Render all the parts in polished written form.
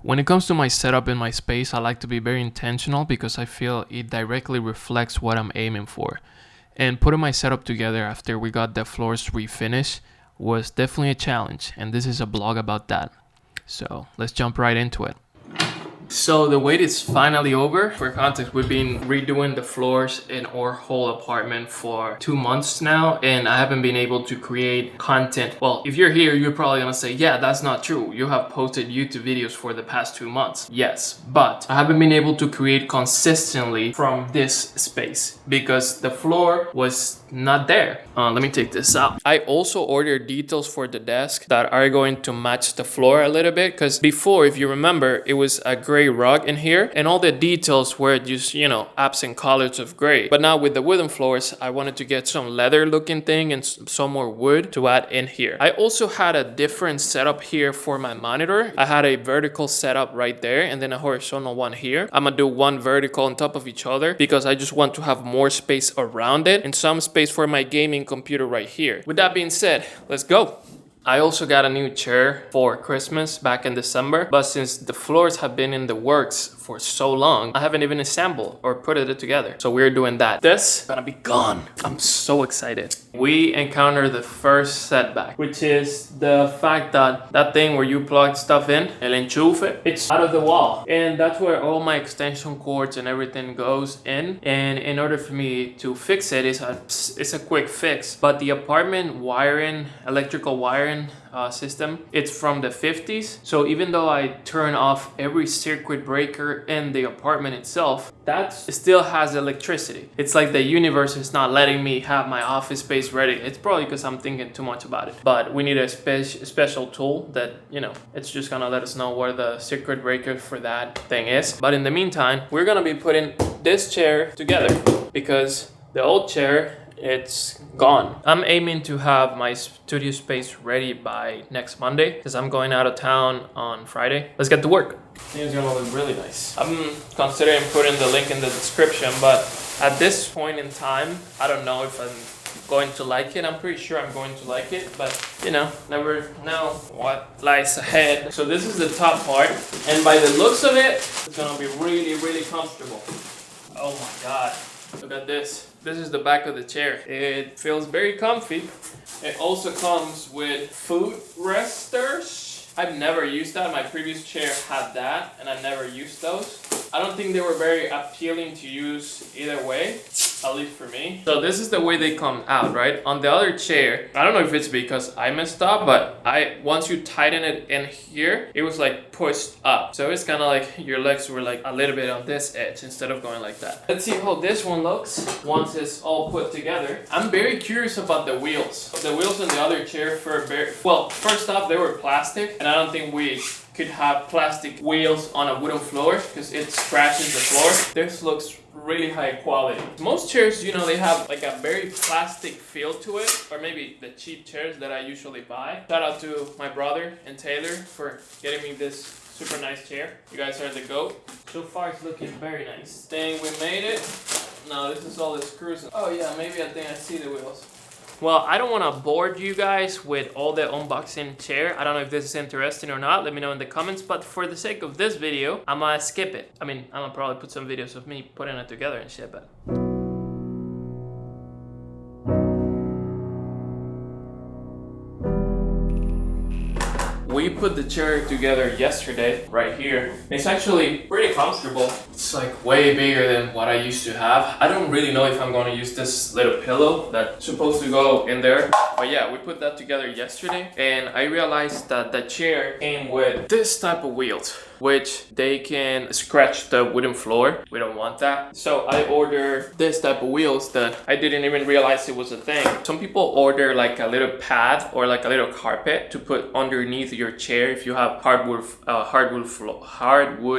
When it comes to my setup in my space, I like to be very intentional because I feel it directly reflects what I'm aiming for. And putting my setup together after we got the floors refinished was definitely a challenge, and this is a blog about that. So let's jump right into it. So the wait is finally over. For context, we've been redoing the floors in our whole apartment for 2 months now, and I haven't been able to create content. Well, if you're here, you're probably gonna say, yeah, that's not true. You have posted YouTube videos for the past 2 months. Yes, but I haven't been able to create consistently from this space because the floor was not there. Let me take this out. I also ordered details for the desk that are going to match the floor a little bit, because before, if you remember, it was a gray rug in here and all the details were just, you know, absent colors of gray. But now with the wooden floors, I wanted to get some leather looking thing and some more wood to add in here. I also had a different setup here for my monitor. I had a vertical setup right there and then a horizontal one here. I'm gonna do one vertical on top of each other because I just want to have more space around it and some space for my gaming computer right here. With that being said, let's go. I also got a new chair for Christmas back in December, but since the floors have been in the works for so long, I haven't even assembled or put it together. So we're doing that. This is gonna be gone. I'm so excited. We encountered the first setback, which is the fact that that thing where you plug stuff in, el enchufe, it's out of the wall. And that's where all my extension cords and everything goes in. And in order for me to fix it, it's a quick fix. But the apartment wiring, electrical wiring, system, it's from the 50s. So even though I turn off every circuit breaker in the apartment itself, that still has electricity. It's like the universe is not letting me have my office space ready. It's probably because I'm thinking too much about it. But we need a special tool that, you know, it's just gonna let us know where the circuit breaker for that thing is. But in the meantime, we're gonna be putting this chair together because the old chair, it's gone. I'm aiming to have my studio space ready by next Monday because I'm going out of town on Friday. Let's get to work. I think it's gonna look really nice. I'm considering putting the link in the description, but at this point in time, I don't know if I'm going to like it. I'm pretty sure I'm going to like it, but you know, never know what lies ahead. So this is the top part, and by the looks of it, it's gonna be really, really comfortable. Oh my God. Look at this. This is the back of the chair. It feels very comfy. It also comes with foot resters. I've never used that. My previous chair had that and I never used those. I don't think they were very appealing to use either way, at least for me. So this is the way they come out, right? On the other chair, I don't know if it's because I messed up, but once you tighten it in here, it was like pushed up. So it's kind of like your legs were like a little bit on this edge instead of going like that. Let's see how this one looks once it's all put together. I'm very curious about the wheels. The wheels on the other chair well, first off, they were plastic, and I don't think we could have plastic wheels on a wooden floor because it scratches the floor. This looks really high quality. Most chairs, you know, they have like a very plastic feel to it, or maybe the cheap chairs that I usually buy. Shout out to my brother and Taylor for getting me this super nice chair. You guys are the GOAT. So far it's looking very nice. Think we made it. No, this is all the screws. Oh yeah, maybe I think I see the wheels. Well, I don't want to bore you guys with all the unboxing chair. I don't know if this is interesting or not. Let me know in the comments. But for the sake of this video, I'm going to skip it. I mean, I'm going to probably put some videos of me putting it together and shit, but... We put the chair together yesterday, right here. It's actually pretty comfortable. It's like way bigger than what I used to have. I don't really know if I'm going to use this little pillow that's supposed to go in there. But yeah, we put that together yesterday. And I realized that the chair came with this type of wheels, which they can scratch the wooden floor. We don't want that. So I ordered this type of wheels that I didn't even realize it was a thing. Some people order like a little pad or like a little carpet to put underneath your chair if you have hardwood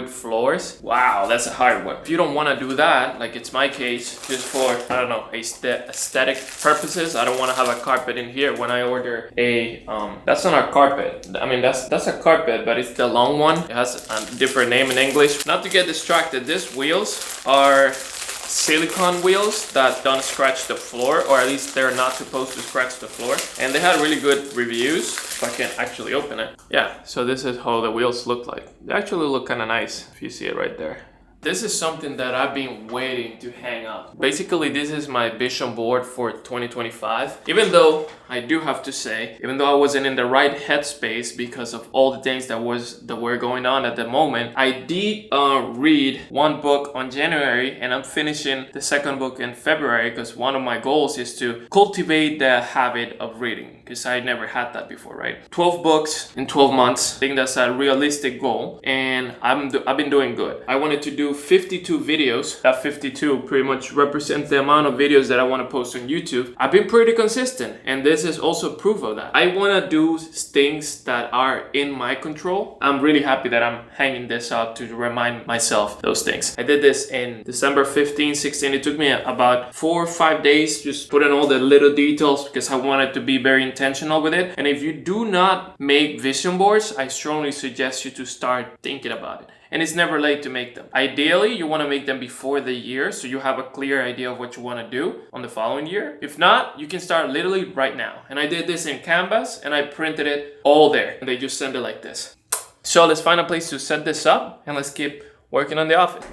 floors. Wow, that's a hard one. If you don't want to do that, like it's my case, just for, I don't know, aesthetic purposes, I don't want to have a carpet in here. When I order a, that's not a carpet. I mean, that's a carpet, but it's the long one. It has a different name in English. Not to get distracted, these wheels are silicone wheels that don't scratch the floor, or at least they're not supposed to scratch the floor. And they had really good reviews, if I can actually open it. Yeah, so this is how the wheels look like. They actually look kind of nice, if you see it right there. This is something that I've been waiting to hang up. Basically, this is my vision board for 2025. Even though I do have to say, even though I wasn't in the right headspace because of all the things that were going on at the moment, I did read one book on January, and I'm finishing the second book in February, because one of my goals is to cultivate the habit of reading, because I never had that before, right? 12 books in 12 months. I think that's a realistic goal, and I've been doing good. I wanted to do 52 videos. That 52 pretty much represents the amount of videos that I want to post on YouTube. I've been pretty consistent, and this is also proof of that. I want to do things that are in my control. I'm really happy that I'm hanging this up to remind myself those things. I did this in December 15, 16. It took me about 4 or 5 days just putting all the little details because I wanted to be very intentional with it. And if you do not make vision boards, I strongly suggest you to start thinking about it. And it's never late to make them. Ideally, you want to make them before the year so you have a clear idea of what you want to do on the following year. If not, you can start literally right now. And I did this in Canvas and I printed it all there. And they just send it like this. So let's find a place to set this up and let's keep working on the office.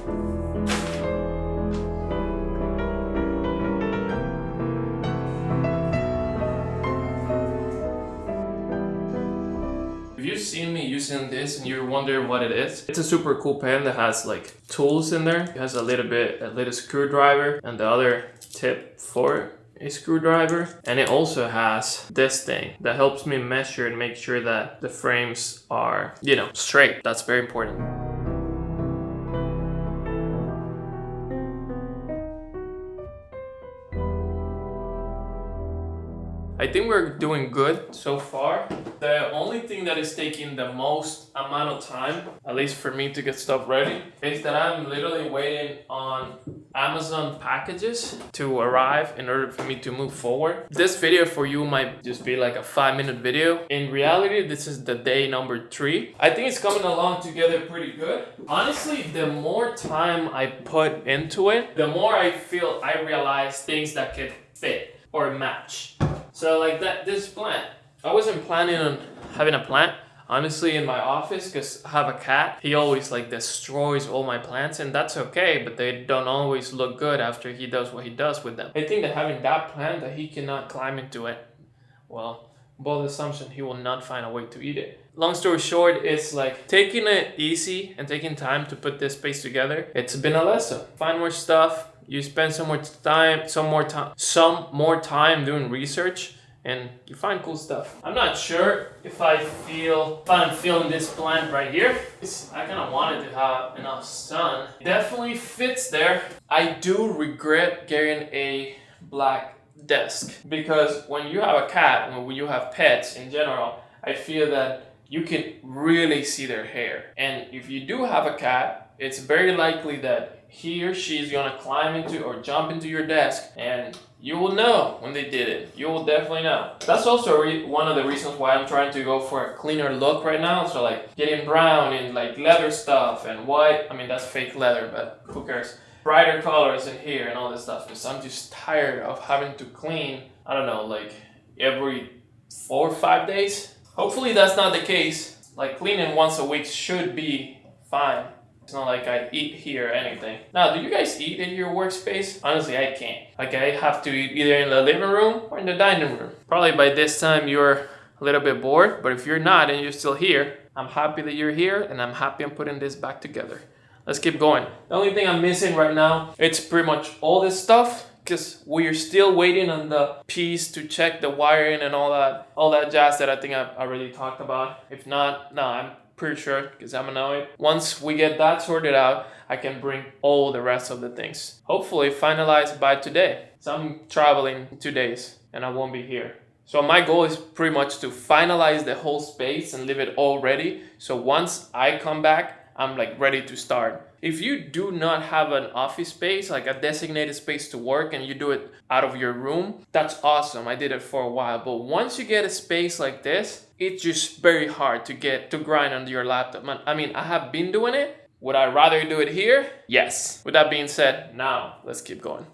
If you've seen me using this and you're wondering what it is, it's a super cool pen that has like tools in there. It has a little screwdriver and the other tip for a screwdriver. And it also has this thing that helps me measure and make sure that the frames are, straight. That's very important. I think we're doing good so far. The only thing that is taking the most amount of time, at least for me to get stuff ready, is that I'm literally waiting on Amazon packages to arrive in order for me to move forward. This video for you might just be like a 5-minute video. In reality, this is the day number 3. I think it's coming along together pretty good. Honestly, the more time I put into it, the more I realize things that could fit or match. So like this plant, I wasn't planning on having a plant, honestly, in my office because I have a cat. He always like destroys all my plants, and that's okay, but they don't always look good after he does what he does with them. I think that having that plant that he cannot climb into it, well, bold assumption, he will not find a way to eat it. Long story short, it's like taking it easy and taking time to put this space together. It's been a lesson. Find more stuff. You spend some more time doing research, and you find cool stuff. I'm not sure if I'm feeling this plant right here. I kind of wanted to have enough sun. It definitely fits there. I do regret getting a black desk because when you have a cat, when you have pets in general, I feel that you can really see their hair. And if you do have a cat, it's very likely that he or she is gonna climb into or jump into your desk, and you will know when they did it. You will definitely know. That's also one of the reasons why I'm trying to go for a cleaner look right now. So like getting brown and like leather stuff and white. I mean, that's fake leather, but who cares? Brighter colors in here and all this stuff, because I'm just tired of having to clean, I don't know, like every 4 or 5 days. Hopefully that's not the case. Like cleaning once a week should be fine. It's not like I eat here or anything. Now, do you guys eat in your workspace? Honestly, I can't. Like I have to eat either in the living room or in the dining room. Probably by this time you're a little bit bored, but if you're not and you're still here, I'm happy that you're here and I'm happy I'm putting this back together. Let's keep going. The only thing I'm missing right now, it's pretty much all this stuff, because we're still waiting on the piece to check the wiring and all that jazz that I think I've already talked about. If not, no, I'm pretty sure, because I'm annoyed. Once we get that sorted out, I can bring all the rest of the things. Hopefully finalized by today. So I'm traveling in 2 days and I won't be here. So my goal is pretty much to finalize the whole space and leave it all ready. So once I come back, I'm like ready to start. If you do not have an office space, like a designated space to work, and you do it out of your room, that's awesome. I did it for a while. But once you get a space like this, it's just very hard to grind on your laptop. I mean, I have been doing it Would I rather do it here? Yes. With that being said, now let's keep going.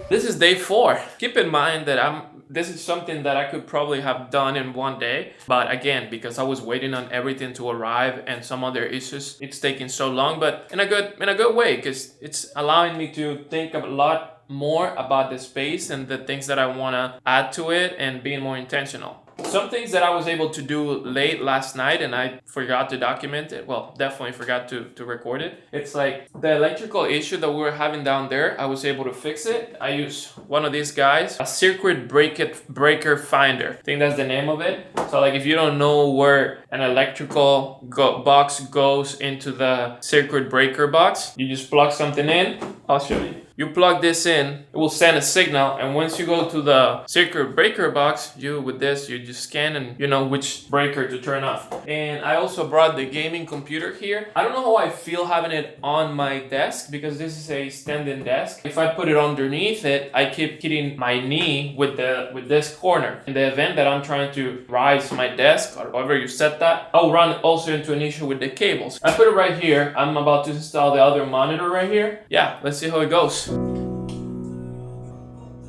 This is day 4. Keep in mind that this is something that I could probably have done in one day, but again, because I was waiting on everything to arrive and some other issues, it's taking so long, but in a good way, because it's allowing me to think a lot more about the space and the things that I want to add to it and being more intentional. Some things that I was able to do late last night and I forgot to document it. Well, definitely forgot to record it. It's like the electrical issue that we were having down there. I was able to fix it. I used one of these guys, a circuit breaker finder. I think that's the name of it. So like if you don't know where an electrical box goes into the circuit breaker box, you just plug something in. I'll show you. You plug this in, it will send a signal, and once you go to the circuit breaker box, you just scan and you know which breaker to turn off. And I also brought the gaming computer here. I don't know how I feel having it on my desk because this is a standing desk. If I put it underneath it, I keep hitting my knee with this corner. In the event that I'm trying to rise my desk or however you set that, I'll run also into an issue with the cables. I put it right here. I'm about to install the other monitor right here. Yeah, let's see how it goes. It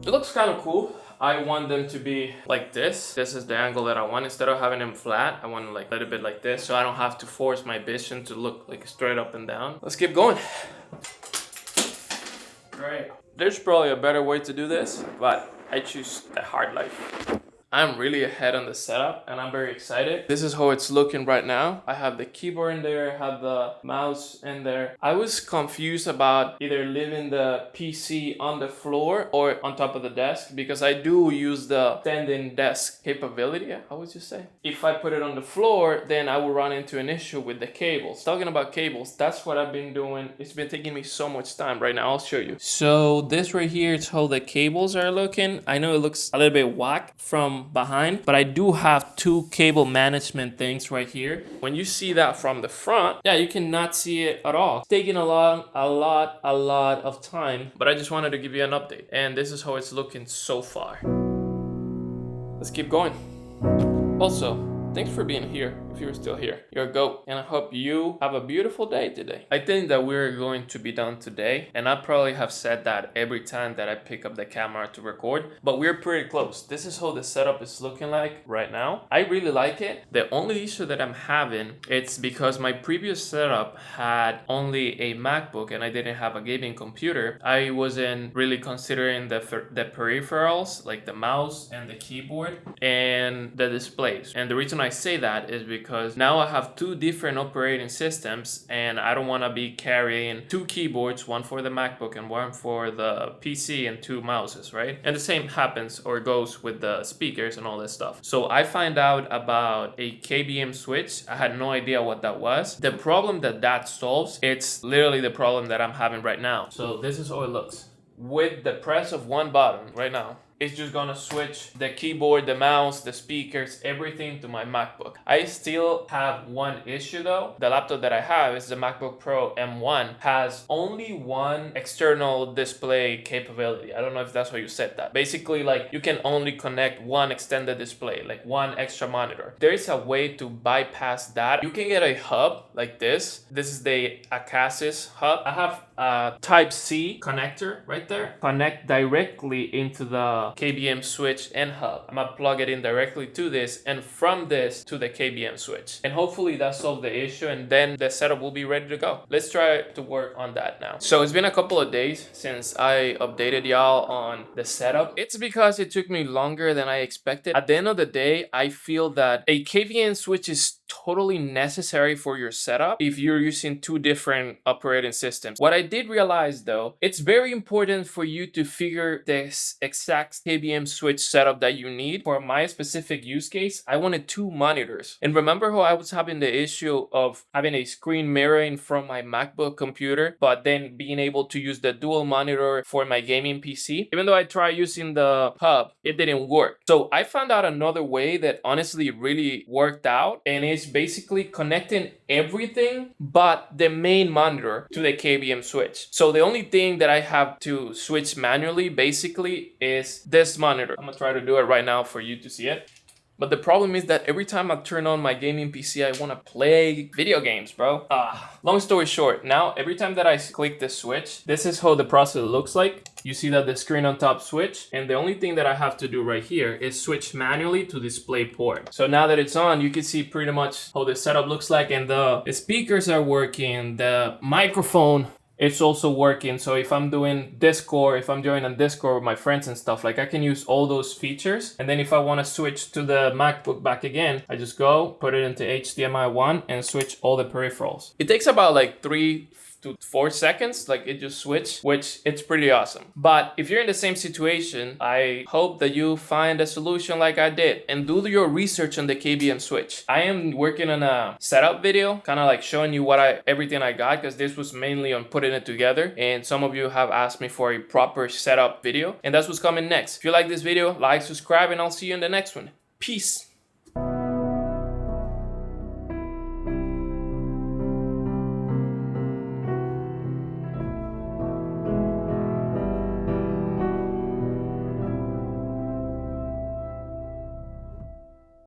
looks kind of cool. I want them to be like this. This is the angle that I want. Instead of having them flat, I want like a little bit like this so I don't have to force my vision to look like straight up and down. Let's keep going. Great. There's probably a better way to do this, but I choose the hard life. I'm really ahead on the setup and I'm very excited. This is how it's looking right now. I have the keyboard in there, I have the mouse in there. I was confused about either leaving the PC on the floor or on top of the desk because I do use the standing desk capability, how would you say? If I put it on the floor, then I will run into an issue with the cables. Talking about cables, that's what I've been doing. It's been taking me so much time. Right now, I'll show you. So this right here is how the cables are looking. I know it looks a little bit whack from behind, but I do have 2 cable management things right here. When you see that from the front, yeah, you cannot see it at all. It's taking a lot of time, but I just wanted to give you an update. And this is how it's looking so far. Let's keep going. Also, thanks for being here. If you're still here, you're a GOAT. And I hope you have a beautiful day today. I think that we're going to be done today. And I probably have said that every time that I pick up the camera to record, but we're pretty close. This is how the setup is looking like right now. I really like it. The only issue that I'm having, it's because my previous setup had only a MacBook and I didn't have a gaming computer. I wasn't really considering the peripherals, like the mouse and the keyboard and the displays. And the reason I say that is because now I have 2 different operating systems and I don't want to be carrying 2 keyboards, one for the MacBook and one for the PC and 2 mouses, right? And the same happens or goes with the speakers and all this stuff. So I find out about a KVM Switch. I had no idea what that was. The problem that solves, it's literally the problem that I'm having right now. So this is how it looks. With the press of one button right now, it's just gonna switch the keyboard, the mouse, the speakers, everything to my MacBook. I still have one issue though. The laptop that I have is the MacBook Pro M1, has only one external display capability. I don't know if that's how you said that. Basically, like you can only connect one extended display, like one extra monitor. There is a way to bypass that. You can get a hub like this. This is the Acasis hub. I have a Type-C connector right there. Connect directly into the KVM Switch and hub. I'm gonna plug it in directly to this and from this to the KVM Switch. And hopefully that solves the issue and then the setup will be ready to go. Let's try to work on that now. So it's been a couple of days since I updated y'all on the setup. It's because it took me longer than I expected. At the end of the day, I feel that a KVM Switch is totally necessary for your setup if you're using 2 different operating systems. What I did realize though, it's very important for you to figure this exact KVM Switch setup that you need. For my specific use case, I wanted 2 monitors. And remember how I was having the issue of having a screen mirroring from my MacBook computer, but then being able to use the dual monitor for my gaming PC? Even though I tried using the hub, it didn't work. So I found out another way that honestly really worked out, and it's basically connecting everything but the main monitor to the KVM Switch. So the only thing that I have to switch manually basically is this monitor. I'm gonna try to do it right now for you to see it. But the problem is that every time I turn on my gaming PC, I want to play video games, bro. Long story short, now every time that I click the switch, this is how the process looks like. You see that the screen on top switch, and the only thing that I have to do right here is switch manually to display port. So now that it's on, you can see pretty much how the setup looks like, and the speakers are working, the microphone, it's also working. So if I'm doing Discord, if I'm joining on Discord with my friends and stuff, like I can use all those features. And then if I want to switch to the MacBook back again, I just go, put it into HDMI 1 and switch all the peripherals. It takes about like 3 to 4 seconds, like it just switched, which it's pretty awesome. But if you're in the same situation, I hope that you find a solution like I did and do your research on the KVM Switch. I am working on a setup video, kind of like showing you everything I got, because this was mainly on putting it together, and some of you have asked me for a proper setup video, and that's what's coming next. If you like this video, like, subscribe, and I'll see you in the next one. Peace.